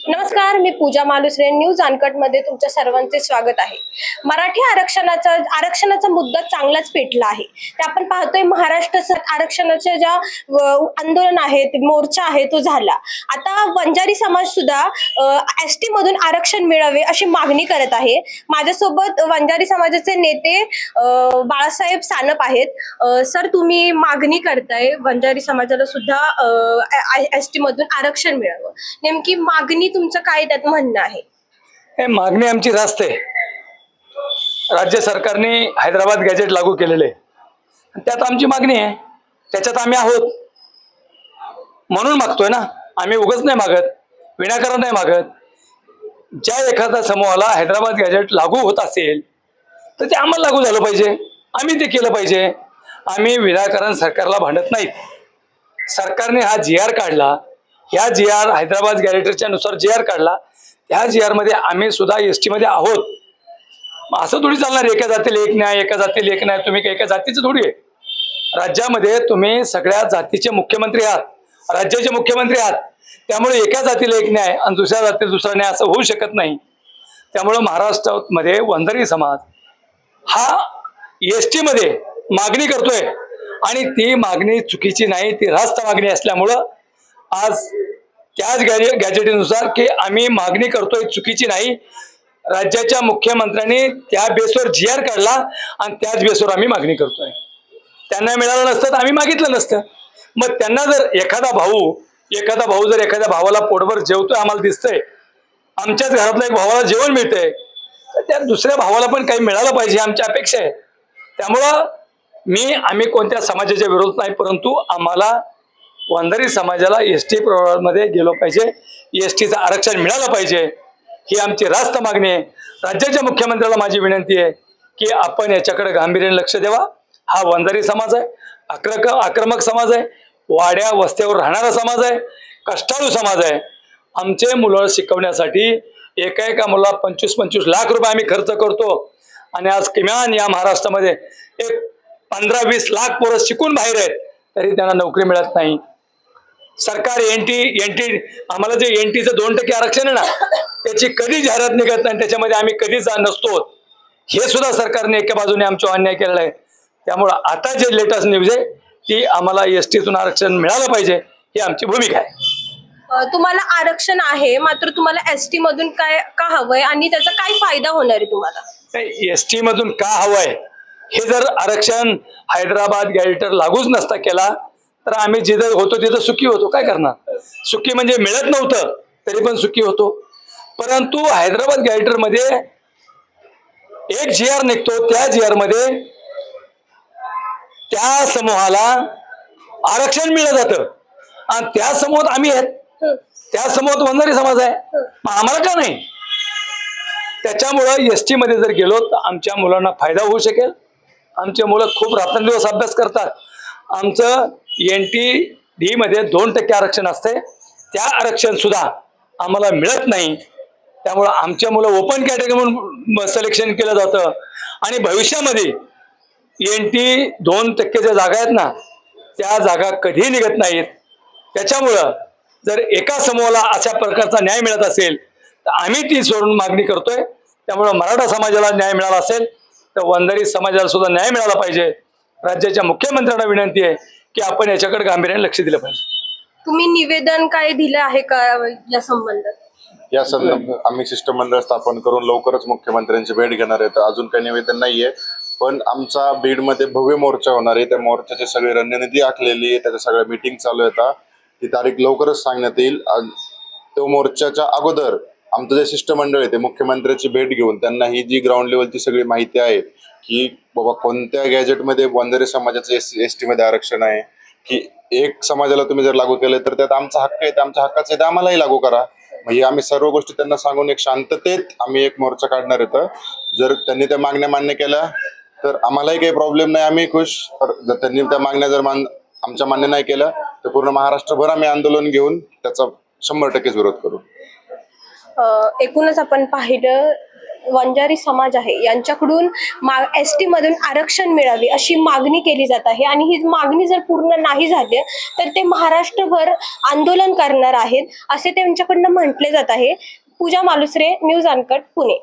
नमस्कार, मी पूजा Malusare. News uncut मध्ये तुमच्या सर्वांचे स्वागत आहे. मराठी आरक्षणाचा मुद्दा चांगलाच पेटला आहे. ते आपण पाहतोय महाराष्ट्र आरक्षणाचे ज्या आंदोलन आहेत, मोर्चा आहे तो झाला. आता वंजारी समाज सुद्धा एसटी मधून आरक्षण मिळावे अशी मागणी करत आहे. माझ्यासोबत वंजारी समाजाचे नेते बाळासाहेब सानप आहेत. सर, तुम्ही मागणी करताय वंजारी समाजाला सुद्धा एसटी मधून आरक्षण मिळावं. नेमकी मागणी तुमचं काय त्यात म्हणणं आहे? हे मागणी आमची रास्त आहे. राज्य सरकारने हैदराबाद गॅजेट लागू केलेले आहे, त्यात आमची मागणी आहे, त्याच्यात आम्ही आहोत म्हणून मागतोय ना. आम्ही उगाच नाही मागत, विनाकारण नाही मागत. ज्या एखाद्या समूहाला हैदराबाद गॅजेट लागू होत असेल तर ते आम्हाला लागू झालं पाहिजे, आम्ही ते केलं पाहिजे. आम्ही विनाकारण सरकारला भांडत नाहीत. सरकारने हा GR काढला, ह्या GR हैदराबाद गॅजेटच्या नुसार GR काढला, ह्या GR मध्ये आम्ही सुद्धा ST मध्ये आहोत. असं थोडी चालणार एका जातीला एक न्याय, एका जातीला एक न्याय. तुम्ही एका जातीचं थोडी आहे. राज्यामध्ये तुम्ही सगळ्या जातीचे मुख्यमंत्री आहात, राज्याचे मुख्यमंत्री आहात. त्यामुळे एका जातीला एक न्याय आणि दुसऱ्या जातीला दुसरा न्याय असं होऊ शकत नाही. त्यामुळे महाराष्ट्रामध्ये वंजारी समाज हा ST मध्ये मागणी करतोय आणि ती मागणी चुकीची नाही, ती रास्त मागणी असल्यामुळं आज त्याच गॅजेटीनुसार की आम्ही मागणी करतोय चुकीची नाही. राज्याच्या मुख्यमंत्र्यांनी त्या बेसवर GR काढला आणि त्याच बेसवर आम्ही मागणी करतोय. त्यांना मिळालं नसतं तर आम्ही मागितलं नसतं. मग त्यांना जर एखादा भाऊ जर एखाद्या भावाला पोटभर जेवतोय आम्हाला दिसतंय, आमच्याच घरातल्या एक भावाला जेवण मिळतंय, तर त्या दुसऱ्या भावाला पण काही मिळालं पाहिजे आमची अपेक्षा आहे. त्यामुळं आम्ही कोणत्या समाजाच्या विरोधात नाही, परंतु आम्हाला वंजारी समाजाला ST प्रवर्गामध्ये गेलो पाहिजे, STचं आरक्षण मिळालं पाहिजे, ही आमची रास्त मागणी आहे. राज्याच्या मुख्यमंत्र्याला माझी विनंती आहे की आपण याच्याकडे गांभीर्याने लक्ष द्यावा. हा वंजारी समाज आहे, आक्रमक समाज आहे, वाड्या वस्त्यावर राहणारा समाज आहे, कष्टाळू समाज आहे. आमचे मुलं शिकवण्यासाठी एका मुलाला 25-25 लाख रुपये आम्ही खर्च करतो आणि आज किमान या महाराष्ट्रामध्ये एक 15-20 लाख पोरं शिकून बाहेर आहेत, तरी त्यांना नोकरी मिळत नाही. सरकार एनटी आम्हाला जे NTचं 2% आरक्षण आहे ना, त्याची कधी जाहिरात निघत नाही, त्याच्यामध्ये आम्ही कधीच नसतो. हे सुद्धा सरकारने एका बाजूने आमच्यावर अन्याय केलेला आहे. त्यामुळं आता जे लेटेस्ट न्यूज आहे ती आम्हाला STतून आरक्षण मिळालं पाहिजे, ही आमची भूमिका आहे. तुम्हाला आरक्षण आहे, मात्र तुम्हाला ST मधून का हवंय आणि त्याचा काय फायदा होणार आहे तुम्हाला? ST मधून का हवंय, हे जर आरक्षण हैदराबाद गॅजेटर लागूच नसता केला तर आम्ही जिथं होतो तिथं सुखी होतो. काय करणार? सुखी म्हणजे मिळत नव्हतं तरी पण सुखी होतो. परंतु हैदराबाद गॅजेटर मध्ये एक GR निघतो, त्या GR मध्ये त्या समूहाला आरक्षण मिळलं जातं आणि त्या समूहात आम्ही आहेत, त्या समूहात वंजारी समाज आहे, मग आम्हाला का नाही? त्याच्यामुळं ST मध्ये जर गेलो तर आमच्या मुलांना फायदा होऊ शकेल. आमचे मुलं खूप रात्रंदिवस अभ्यास करतात. आमचं NTD मध्ये 2% आरक्षण असते, त्या आरक्षण सुद्धा आम्हाला मिळत नाही. त्यामुळं आमच्या मुलं ओपन कॅटेगरी म्हणून सिलेक्शन केलं जातं आणि भविष्यामध्ये NT 2%च्या जागा आहेत ना, त्या जागा कधीही निघत नाहीत. त्याच्यामुळं जर एका समूहाला अशा प्रकारचा न्याय मिळत असेल तर आम्ही ती सोडून मागणी करतोय. त्यामुळं मराठा समाजाला न्याय मिळाला असेल तर वंजारी समाजाला सुद्धा न्याय मिळाला पाहिजे. राज्याच्या मुख्यमंत्र्यांना विनंती आहे की आपण याच्याकडे गांभीर्याने लक्ष दिलं पाहिजे. तुम्ही निवेदन काय दिलं आहे का या संबंधात? या संदर्भात आम्ही शिष्टमंडळ स्थापन करून लवकरच मुख्यमंत्र्यांची भेट घेणार आहे. अजून काही निवेदन नाहीये, पण आमचा बीडमध्ये भव्य मोर्चा होणार आहे. त्या मोर्चाची सगळी रणनीती आखलेली आहे, त्याच्या सगळ्या मीटिंग चालू आहेत. ती तारीख लवकरच सांगण्यात येईल. तो मोर्चाच्या अगोदर आमचं जे शिष्टमंडळ आहे ते मुख्यमंत्र्यांची भेट घेऊन त्यांना ही जी ग्राउंड लेवलची सगळी माहिती आहे की बाबा कोणत्या गॅजेटमध्ये वंजारी समाजाचं ST मध्ये आरक्षण आहे, की एक समाजाला तुम्ही जर लागू केलं तर त्यात आमचा हक्क आहे, आमच्या हक्काचं आहे, ते आम्हालाही लागू करा. म्हणजे आम्ही सर्व गोष्टी त्यांना सांगून एक शांततेत आम्ही एक मोर्चा काढणार येतं. जर त्यांनी त्या मागण्या मान्य केल्या तर आम्हालाही काही प्रॉब्लेम नाही, आम्ही खुश. जर त्यांनी त्या मागण्या जर आमच्या मान्य नाही केल्या तर पूर्ण महाराष्ट्रभर आम्ही आंदोलन घेऊन त्याचा 100% विरोध करू. एकूणच आपण पाहिलं वंजारी समाज आहे यांच्याकडून ST मधून आरक्षण मिळावे अशी मागणी केली जात आहे आणि ही मागणी जर पूर्ण नाही झाली तर ते महाराष्ट्रभर आंदोलन करणार आहेत असे त्यांच्याकडनं म्हटले जात आहे. पूजा मालुसरे, न्यूज अनकट, पुणे.